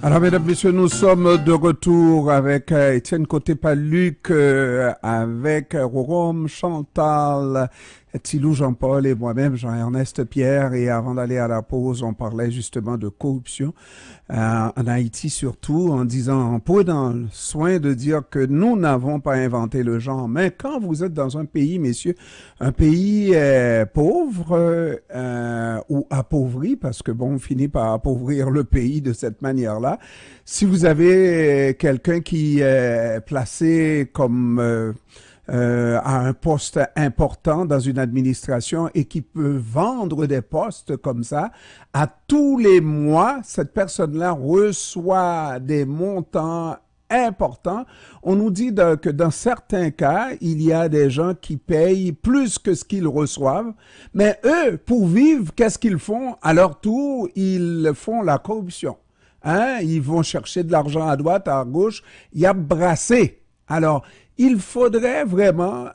Alors, mesdames, messieurs, nous sommes de retour avec Étienne Côté-Paluc, avec Rome, Chantal, Thilou, Jean-Paul et moi-même, Jean-Ernest Pierre. Et avant d'aller à la pause, on parlait justement de corruption en Haïti surtout, en disant, en prenant soin de dire que nous n'avons pas inventé le genre. Mais quand vous êtes dans un pays, messieurs, un pays pauvre ou appauvri, parce que bon, on finit par appauvrir le pays de cette manière-là, si vous avez quelqu'un qui est placé comme à un poste important dans une administration et qui peut vendre des postes comme ça, à tous les mois, cette personne-là reçoit des montants importants. On nous dit que dans certains cas, il y a des gens qui payent plus que ce qu'ils reçoivent, mais eux, pour vivre, qu'est-ce qu'ils font? À leur tour, ils font la corruption. Hein? Ils vont chercher de l'argent à droite, à gauche, il y a brassé. Alors, il faudrait vraiment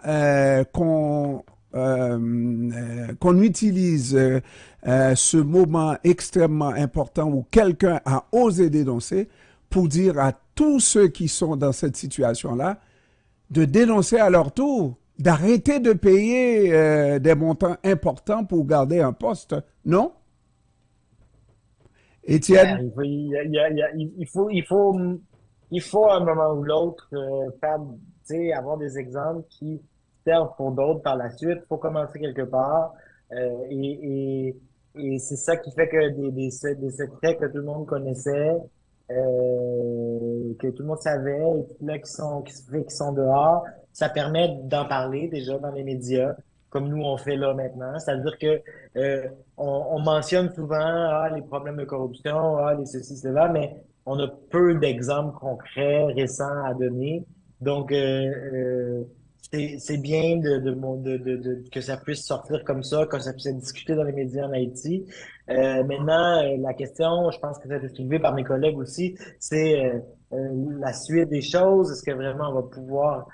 qu'on utilise ce moment extrêmement important où quelqu'un a osé dénoncer pour dire à tous ceux qui sont dans cette situation-là de dénoncer à leur tour, d'arrêter de payer des montants importants pour garder un poste. Non? Étienne? Il faut à un moment ou l'autre faire, tu sais, avoir des exemples qui servent pour d'autres par la suite. Il faut commencer quelque part. Et c'est ça qui fait que des secrets que tout le monde connaissait, que tout le monde savait, et puis là qui sont dehors, ça permet d'en parler déjà dans les médias, comme nous on fait là maintenant. C'est-à-dire que on mentionne souvent les problèmes de corruption, les ceci, cela, mais on a peu d'exemples concrets, récents à donner. Donc, c'est bien que ça puisse sortir comme ça, que ça puisse être discuté dans les médias en Haïti. Maintenant, la question, je pense que ça a été soulevée par mes collègues aussi, c'est la suite des choses. Est-ce que vraiment on va pouvoir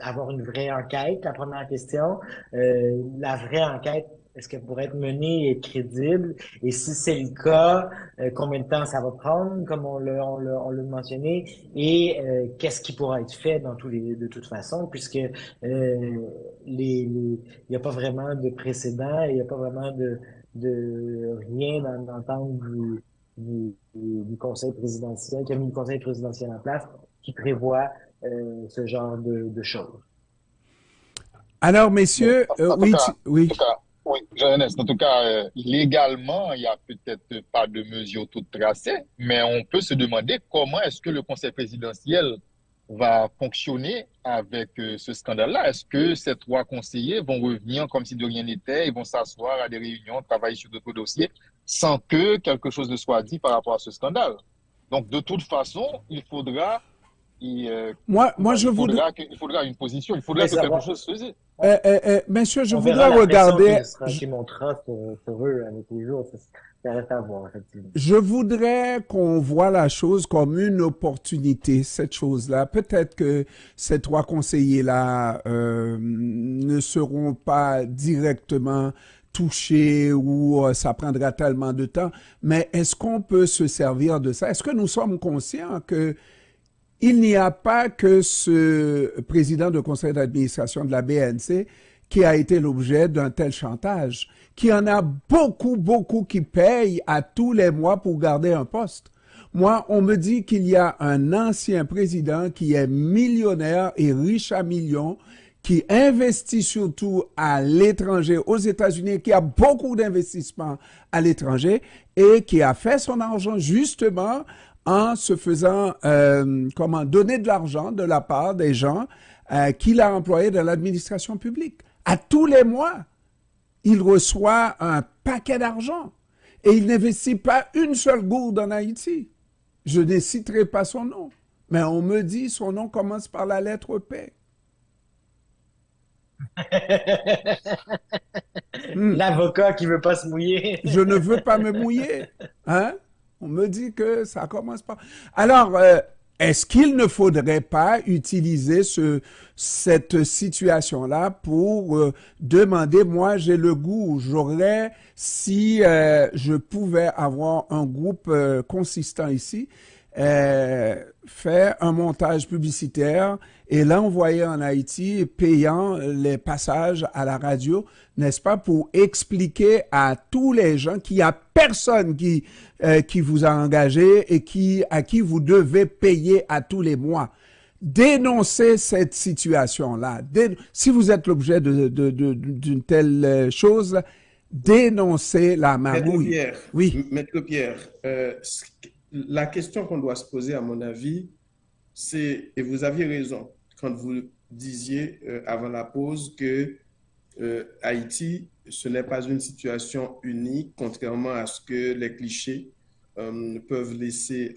avoir une vraie enquête? La première question. La vraie enquête, est-ce qu'elle pourrait être menée et crédible? Et si c'est le cas, combien de temps ça va prendre, comme on l'a mentionné, et qu'est-ce qui pourra être fait de toute façon, puisque il n'y a pas vraiment de précédent, il n'y a pas vraiment de rien dans l'entente du conseil présidentiel, qui a mis le conseil présidentiel en place, qui prévoit ce genre de choses. Alors, Bon, messieurs, oui, en oui. tout cas, oui, Jean-Ernest, en tout cas, légalement, il n'y a peut-être pas de mesures toutes tracées, mais on peut se demander comment est-ce que le Conseil présidentiel va fonctionner avec ce scandale-là. Est-ce que ces trois conseillers vont revenir comme si de rien n'était, ils vont s'asseoir à des réunions, travailler sur d'autres dossiers, sans que quelque chose ne soit dit par rapport à ce scandale? Donc, de toute façon, Moi, je voudrais, il faudra une position, il Mais faudra que ça quelque va, chose se fasse. messieurs, je on verra voudrais la pression regarder, qui montera sur eux avec les jours. Ça reste à voir, effectivement. je voudrais qu'on voit la chose comme une opportunité, cette chose-là. Peut-être que ces trois conseillers-là ne seront pas directement touchés ou ça prendra tellement de temps, mais est-ce qu'on peut se servir de ça? Est-ce que nous sommes conscients que il n'y a pas que ce président de conseil d'administration de la BNC qui a été l'objet d'un tel chantage, qu'il y en a beaucoup, beaucoup qui payent à tous les mois pour garder un poste. Moi, on me dit qu'il y a un ancien président qui est millionnaire et riche à millions, qui investit surtout à l'étranger, aux États-Unis, qui a beaucoup d'investissements à l'étranger et qui a fait son argent justement en se faisant donner de l'argent de la part des gens qu'il a employés dans l'administration publique. À tous les mois, il reçoit un paquet d'argent et il n'investit pas une seule gourde en Haïti. Je ne citerai pas son nom, mais on me dit son nom commence par la lettre P. Hmm. L'avocat qui veut pas se mouiller. Je ne veux pas me mouiller. Hein? On me dit que ça commence par... Alors, est-ce qu'il ne faudrait pas utiliser cette situation-là pour demander, moi j'ai le goût, j'aurais, si je pouvais avoir un groupe consistant ici, faire un montage publicitaire et l'envoyer en Haïti, payant les passages à la radio, n'est-ce pas, pour expliquer à tous les gens qu'il n'y a personne qui vous a engagé et à qui vous devez payer à tous les mois. Dénoncez cette situation-là. Si vous êtes l'objet d'une telle chose, dénoncez la magouille. Maître Pierre, la question qu'on doit se poser, à mon avis, c'est, et vous aviez raison, quand vous disiez avant la pause que Haïti, ce n'est pas une situation unique, contrairement à ce que les clichés peuvent laisser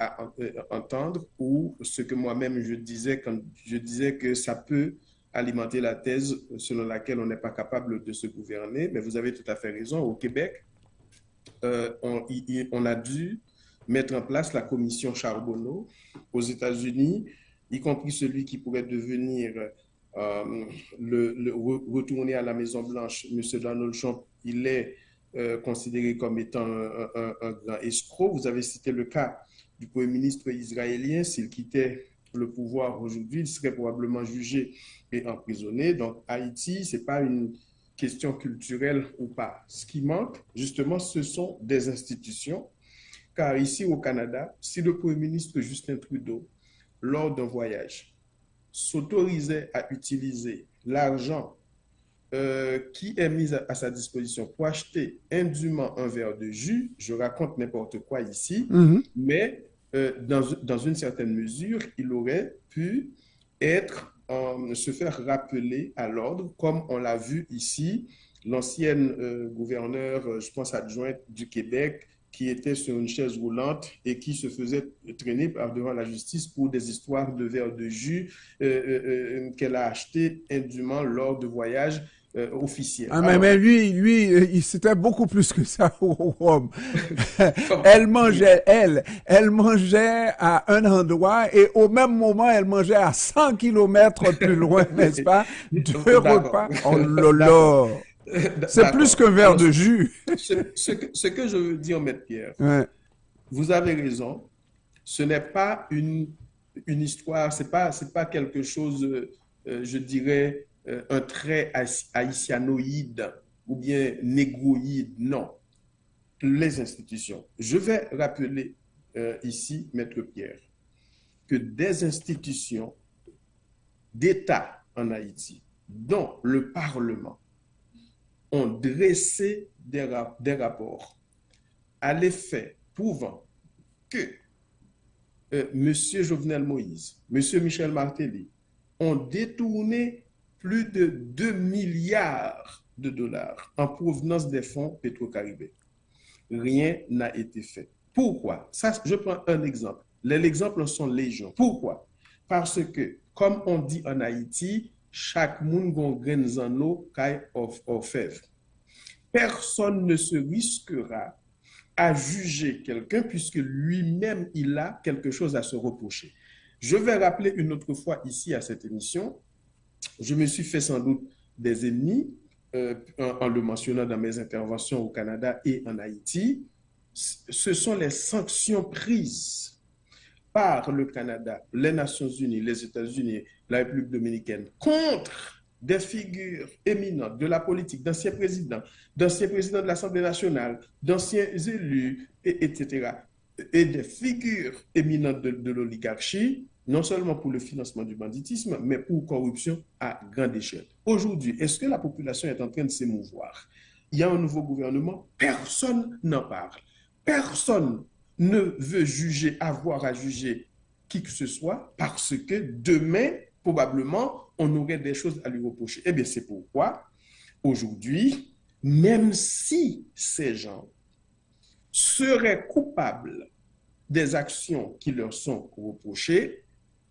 entendre, ou ce que moi-même je disais quand je disais que ça peut alimenter la thèse selon laquelle on n'est pas capable de se gouverner. Mais vous avez tout à fait raison. Au Québec, on a dû mettre en place la commission Charbonneau. Aux États-Unis, y compris celui qui pourrait devenir retourner à la Maison-Blanche, M. Donald Trump, il est considéré comme étant un grand escroc. Vous avez cité le cas du Premier ministre israélien. S'il quittait le pouvoir aujourd'hui, il serait probablement jugé et emprisonné. Donc, Haïti, ce n'est pas une question culturelle ou pas. Ce qui manque, justement, ce sont des institutions. Car ici au Canada, si le Premier ministre Justin Trudeau, lors d'un voyage, s'autorisait à utiliser l'argent qui est mis à sa disposition pour acheter indûment un verre de jus, je raconte n'importe quoi ici, mais dans une certaine mesure, il aurait pu se faire rappeler à l'ordre, comme on l'a vu ici, l'ancienne gouverneure, je pense adjointe du Québec, qui était sur une chaise roulante et qui se faisait traîner devant la justice pour des histoires de verre de jus qu'elle a acheté indûment lors de voyages officiels. Mais lui, c'était beaucoup plus que ça au Rome. Elle mangeait à un endroit et au même moment, elle mangeait à 100 kilomètres plus loin, n'est-ce pas? 2 repas. Oh là là! C'est plus qu'un verre de jus. Ce que je veux dire, Maître Pierre, vous avez raison. Ce n'est pas une histoire, c'est pas quelque chose, je dirais, un trait haïtianoïde ou bien négroïde. Non. Les institutions. Je vais rappeler ici, Maître Pierre, que des institutions d'État en Haïti, dont le Parlement, ont dressé des rapports à l'effet prouvant que M. Jovenel Moïse, M. Michel Martelly ont détourné plus de 2 milliards de dollars en provenance des fonds pétro-caribéens. Rien n'a été fait. Pourquoi? Ça, je prends un exemple. Les exemples sont légion. Pourquoi? Parce que, comme on dit en Haïti, chaque monde gon graines en eau caille au fève. Personne ne se risquera à juger quelqu'un puisque lui-même il a quelque chose à se reprocher. Je vais rappeler une autre fois ici à cette émission, je me suis fait sans doute des ennemis en le mentionnant dans mes interventions au Canada et en Haïti. Ce sont les sanctions prises par le Canada, les Nations Unies, les États-Unis, la République dominicaine contre des figures éminentes de la politique, d'anciens présidents de l'Assemblée nationale, d'anciens élus, etc. Et des figures éminentes de l'oligarchie, non seulement pour le financement du banditisme, mais pour corruption à grande échelle. Aujourd'hui, est-ce que la population est en train de s'émouvoir? Il y a un nouveau gouvernement, personne n'en parle. Personne ne veut avoir à juger qui que ce soit parce que demain, probablement, on aurait des choses à lui reprocher. Eh bien, c'est pourquoi, aujourd'hui, même si ces gens seraient coupables des actions qui leur sont reprochées,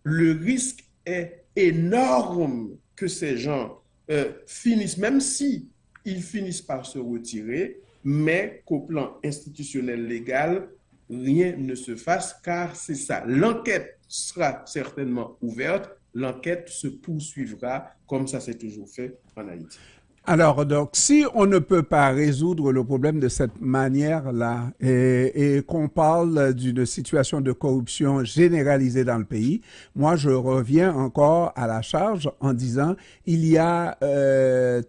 le risque est énorme que ces gens finissent, même si ils finissent par se retirer, mais qu'au plan institutionnel légal, rien ne se fasse, car c'est ça. L'enquête sera certainement ouverte, l'enquête se poursuivra comme ça s'est toujours fait en Haïti. Alors, donc, si on ne peut pas résoudre le problème de cette manière-là et qu'on parle d'une situation de corruption généralisée dans le pays, moi, je reviens encore à la charge en disant il y a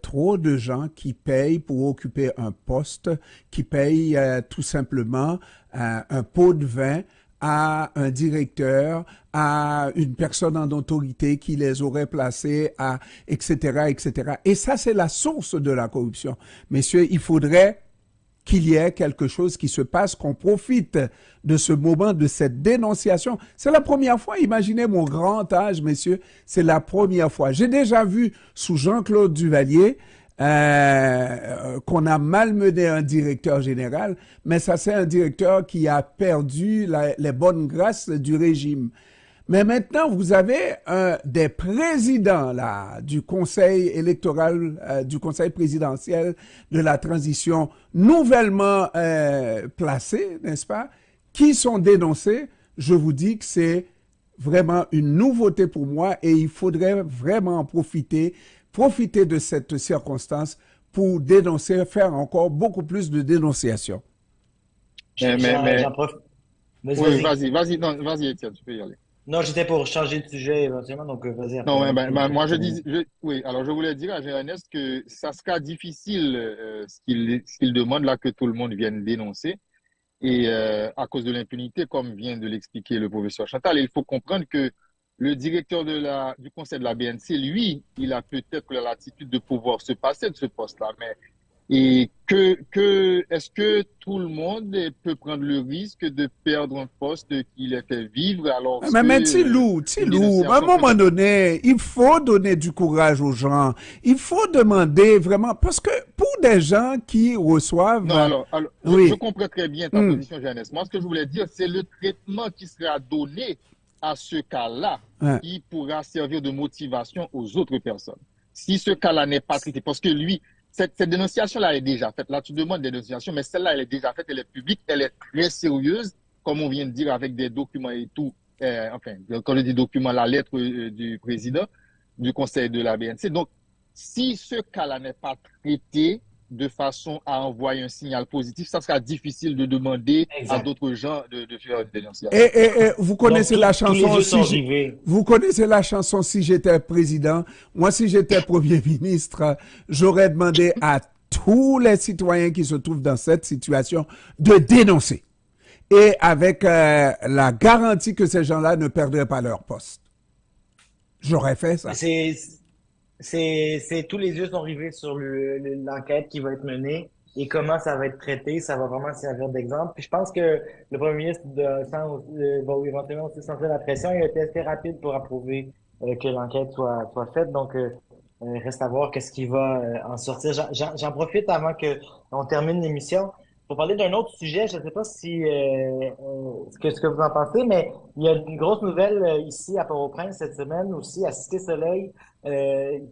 trop de gens qui payent pour occuper un poste, qui payent tout simplement un pot de vin à un directeur, à une personne en autorité qui les aurait placés, à etc., etc. Et ça, c'est la source de la corruption. Messieurs, il faudrait qu'il y ait quelque chose qui se passe, qu'on profite de ce moment, de cette dénonciation. C'est la première fois, imaginez mon grand âge, messieurs, c'est la première fois. J'ai déjà vu sous Jean-Claude Duvalier qu'on a malmené un directeur général, mais ça c'est un directeur qui a perdu les bonnes grâces du régime. Mais maintenant, vous avez des présidents là du conseil électoral, du conseil présidentiel de la transition nouvellement placés, n'est-ce pas, qui sont dénoncés. Je vous dis que c'est vraiment une nouveauté pour moi et il faudrait vraiment en profiter de cette circonstance pour dénoncer, faire encore beaucoup plus de dénonciations. J'en profite. Oui, vas-y, Étienne, tu peux y aller. Non, j'étais pour changer de sujet éventuellement, donc vas-y. Non, moi oui, alors je voulais dire à Ernest que ça sera difficile ce qu'il demande là que tout le monde vienne dénoncer. Et à cause de l'impunité, comme vient de l'expliquer le professeur Chantal, il faut comprendre que le directeur du conseil de la BNC, lui, il a peut-être la latitude de pouvoir se passer de ce poste-là. Et est-ce que tout le monde peut prendre le risque de perdre un poste qui les fait vivre alors que... Mais Tilou, à un moment donné, il faut donner du courage aux gens. Il faut demander vraiment, parce que pour des gens qui reçoivent... Non, oui. Je comprends très bien ta position, Jeannès. Moi, ce que je voulais dire, c'est le traitement qui sera donné à ce cas-là qui pourra servir de motivation aux autres personnes. Si ce cas-là n'est pas traité, parce que lui... Cette dénonciation-là, elle est déjà faite. Là, tu demandes des dénonciations, mais celle-là, elle est déjà faite, elle est publique, elle est très sérieuse, comme on vient de dire, avec des documents et tout. Enfin, quand je dis documents, la lettre du président du conseil de la BNC. Donc, si ce cas-là n'est pas traité de façon à envoyer un signal positif, ça sera difficile de demander à d'autres gens de faire une dénonciation. Et vous connaissez la chanson vous connaissez la chanson Si j'étais président. Moi, si j'étais premier ministre, j'aurais demandé à tous les citoyens qui se trouvent dans cette situation de dénoncer. Et avec la garantie que ces gens-là ne perdraient pas leur poste. J'aurais fait ça. Tous les yeux sont rivés sur l'enquête qui va être menée et comment ça va être traité. Ça va vraiment servir d'exemple. Puis je pense que le premier ministre va éventuellement aussi sentir la pression. Il a été assez rapide pour approuver que l'enquête soit faite. Donc, reste à voir qu'est-ce qui va en sortir. J'en profite avant que on termine l'émission pour parler d'un autre sujet. Je ne sais pas si ce que vous en pensez, mais il y a une grosse nouvelle ici à Port-au-Prince cette semaine, aussi à Cité-Soleil,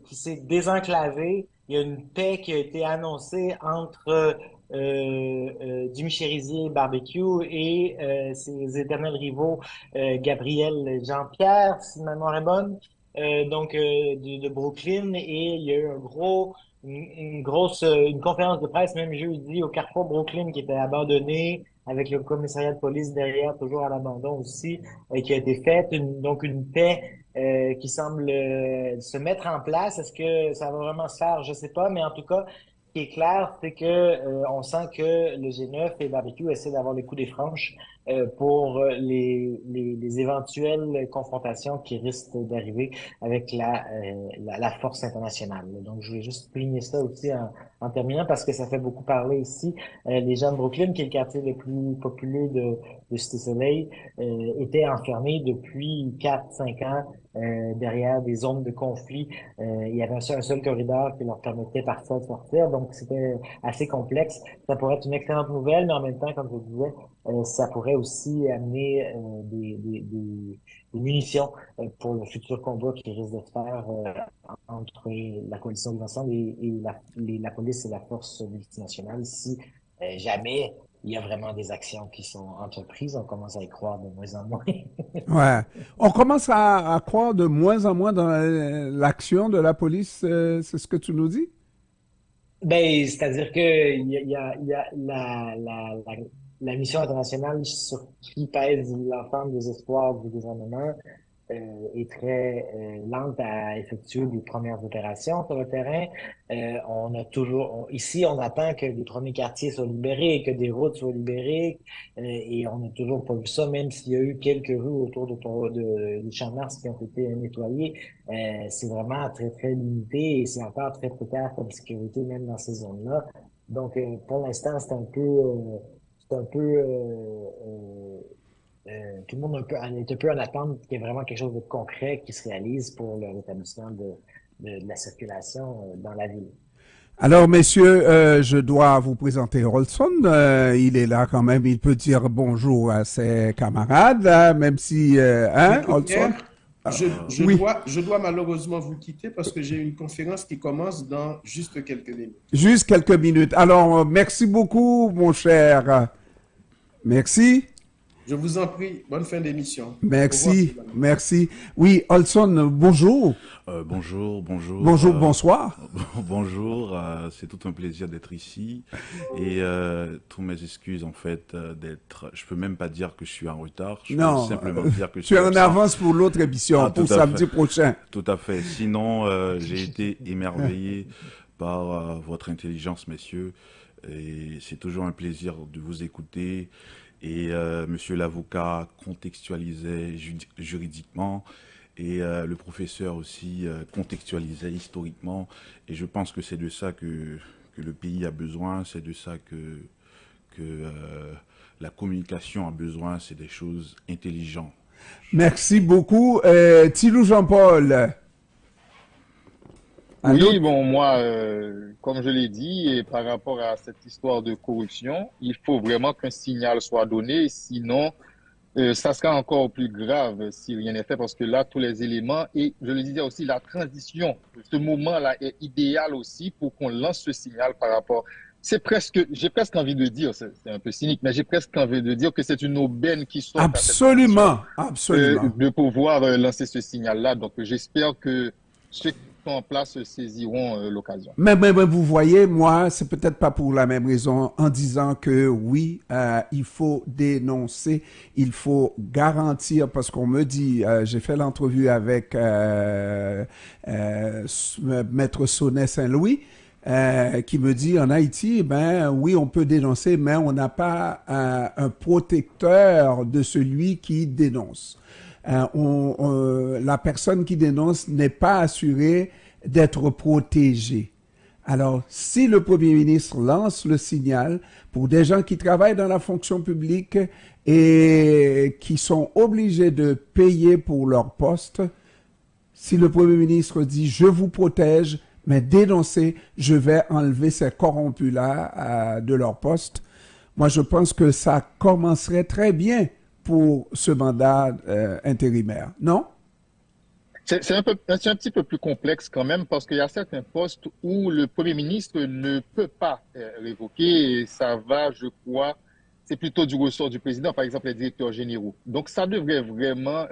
qui s'est désenclavée. Il y a une paix qui a été annoncée entre Jimmy Cherizier Barbecue et ses éternels rivaux Gabriel Jean-Pierre, si ma mémoire est bonne, de Brooklyn, et il y a eu une conférence de presse même jeudi au Carrefour Brooklyn qui était abandonnée avec le commissariat de police derrière, toujours à l'abandon aussi, qui a été faite. Donc une paix qui semble se mettre en place. Est-ce que ça va vraiment se faire? Je sais pas, mais en tout cas, ce qui est clair, c'est que on sent que le G9 et Barbecue essaient d'avoir les coups des franches pour les éventuelles confrontations qui risquent d'arriver avec la force internationale. Donc, je voulais juste souligner ça aussi en terminant parce que ça fait beaucoup parler ici. Les gens de Brooklyn, qui est le quartier le plus populeux de Cité-Soleil, étaient enfermés depuis 4-5 ans derrière des zones de conflit. Il y avait un seul corridor qui leur permettait parfois de sortir, donc c'était assez complexe. Ça pourrait être une excellente nouvelle, mais en même temps, comme je disais, ça pourrait aussi amener des munitions pour le futur combat qui risque de se faire entre la coalition de l'ensemble et la police et la force multinationale si jamais il y a vraiment des actions qui sont entreprises. On commence à y croire de moins en moins. Ouais. On commence à croire de moins en moins dans l'action de la police, c'est ce que tu nous dis? Ben, c'est-à-dire que il y a la mission internationale sur qui pèse l'ensemble des espoirs du gouvernement est très lente à effectuer des premières opérations sur le terrain. On a toujours, ici, on attend que les premiers quartiers soient libérés, que des routes soient libérées, et on n'a toujours pas vu ça, même s'il y a eu quelques rues autour des Champs de Mars qui ont été nettoyées. C'est vraiment très, très limité et c'est encore très précaire comme sécurité, même dans ces zones-là. Donc, pour l'instant, tout le monde est un peu en attente qu'il y ait vraiment quelque chose de concret qui se réalise pour le rétablissement de la circulation dans la ville. Alors, messieurs, je dois vous présenter Olson. Il est là quand même. Il peut dire bonjour à ses camarades, hein, même si, hein, Olson? Je dois malheureusement vous quitter parce que j'ai une conférence qui commence dans juste quelques minutes. Juste quelques minutes. Alors, merci beaucoup, mon cher. Merci. Je vous en prie, bonne fin d'émission. Merci, merci. Oui, Olson, bonjour. Bonjour. Bonjour, bonsoir. Bonjour, c'est tout un plaisir d'être ici et tous mes excuses en fait d'être. Je peux même pas dire que je suis en retard. Je peux simplement dire que je suis tu es en avance pour l'autre émission, pour samedi prochain. Tout à fait. Sinon, j'ai été émerveillé par votre intelligence, messieurs, et c'est toujours un plaisir de vous écouter. Et monsieur l'avocat contextualisait juridiquement et le professeur aussi contextualisait historiquement. Et je pense que c'est de ça que le pays a besoin, c'est de ça que la communication a besoin, c'est des choses intelligentes. Merci beaucoup. Thilou Jean-Paul. Oui, bon, moi, comme je l'ai dit, et par rapport à cette histoire de corruption, il faut vraiment qu'un signal soit donné, sinon, ça sera encore plus grave si rien n'est fait, parce que là, tous les éléments, et je le disais aussi, la transition, ce moment-là est idéal aussi pour qu'on lance ce signal par rapport. J'ai presque envie de dire, c'est un peu cynique, mais j'ai presque envie de dire que c'est une aubaine qui sort absolument, de pouvoir lancer ce signal-là. Donc, j'espère que ceux qui sont en place saisiront l'occasion. Mais vous voyez, moi, c'est peut-être pas pour la même raison en disant que oui, il faut dénoncer, il faut garantir, parce qu'on me dit, j'ai fait l'entrevue avec Maître Sonnet Saint-Louis, qui me dit en Haïti, ben oui, on peut dénoncer, mais on n'a pas un protecteur de celui qui dénonce. La personne qui dénonce n'est pas assurée d'être protégée. Alors, si le Premier ministre lance le signal pour des gens qui travaillent dans la fonction publique et qui sont obligés de payer pour leur poste, si le Premier ministre dit « je vous protège », mais dénoncer, je vais enlever ces corrompus-là de leur poste. Moi, je pense que ça commencerait très bien pour ce mandat intérimaire, non? C'est un petit peu plus complexe quand même, parce qu'il y a certains postes où le Premier ministre ne peut pas révoquer, et ça va, je crois, c'est plutôt du ressort du président, par exemple les directeurs généraux. Donc ça devrait vraiment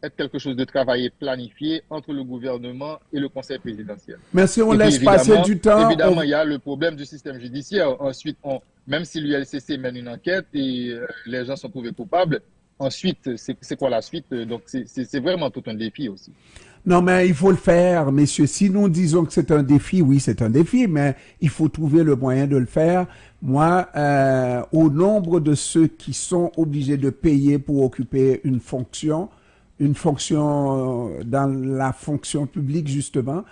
être quelque chose de travaillé, planifié entre le gouvernement et le conseil présidentiel. Mais si on laisse passer du temps... Évidemment, il y a le problème du système judiciaire. Ensuite, même si l'ULCC mène une enquête et les gens sont trouvés coupables, ensuite, c'est quoi la suite? Donc, c'est vraiment tout un défi aussi. Non, mais il faut le faire, messieurs. Si nous disons que c'est un défi, oui, c'est un défi, mais il faut trouver le moyen de le faire. Moi, au nombre de ceux qui sont obligés de payer pour occuper une fonction dans la fonction publique, justement,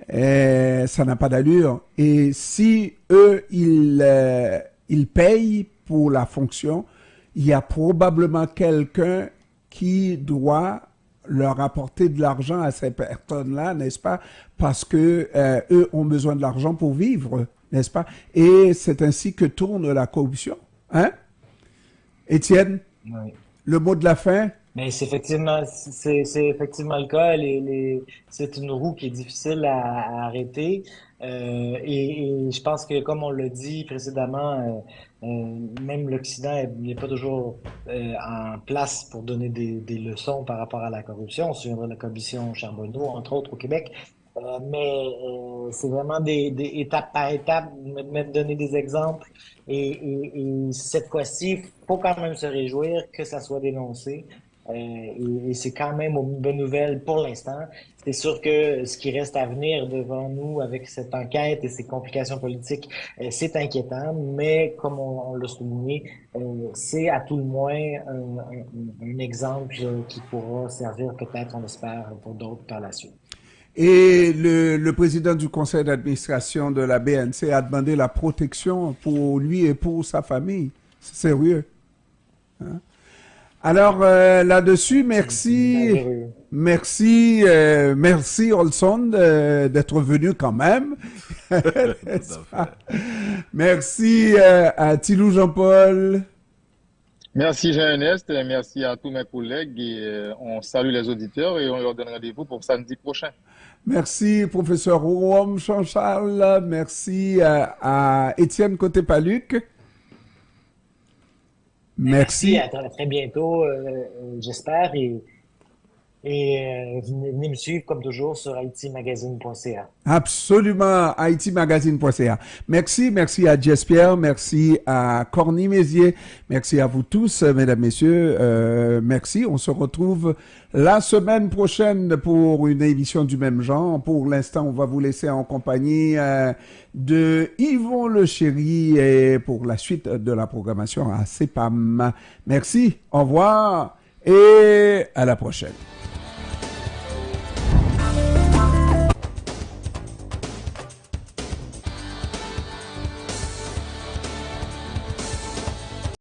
ça n'a pas d'allure. Et si eux, ils payent pour la fonction, il y a probablement quelqu'un qui doit leur apporter de l'argent à ces personnes-là, n'est-ce pas? Parce que eux ont besoin de l'argent pour vivre, n'est-ce pas? Et c'est ainsi que tourne la corruption. Hein? Étienne, oui. Le mot de la fin? Mais c'est effectivement le cas. C'est une roue qui est difficile à arrêter. Et je pense que, comme on l'a dit précédemment, Même l'Occident n'est pas toujours en place pour donner des leçons par rapport à la corruption. On se souviendra de la commission Charbonneau, entre autres, au Québec. C'est vraiment des étapes par étape, donner des exemples. Et cette fois-ci, il faut quand même se réjouir que ça soit dénoncé. Et c'est quand même une bonne nouvelle pour l'instant. C'est sûr que ce qui reste à venir devant nous avec cette enquête et ces complications politiques, c'est inquiétant, mais comme on l'a souligné, c'est à tout le moins un exemple qui pourra servir peut-être, on l'espère, pour d'autres par la suite. Et le président du conseil d'administration de la BNC a demandé la protection pour lui et pour sa famille. C'est sérieux. Hein? Alors, là-dessus, merci Olson d'être venu quand même. Merci à Tilou Jean-Paul. Merci Jean-Ernest, merci à tous mes collègues et on salue les auditeurs et on leur donne rendez-vous pour samedi prochain. Merci professeur Rouam Jean-Charles, merci à Étienne Côté-Paluc. Merci, à très bientôt, j'espère, et venez me suivre comme toujours sur haitimagazine.ca. Absolument, haitimagazine.ca. Merci à Jess Pierre, merci à Corny Mézier, merci à vous tous, mesdames, messieurs, merci. On se retrouve la semaine prochaine pour une émission du même genre. Pour l'instant, on va vous laisser en compagnie de Yvon Le Chéri et pour la suite de la programmation à CEPAM. Merci, au revoir et à la prochaine.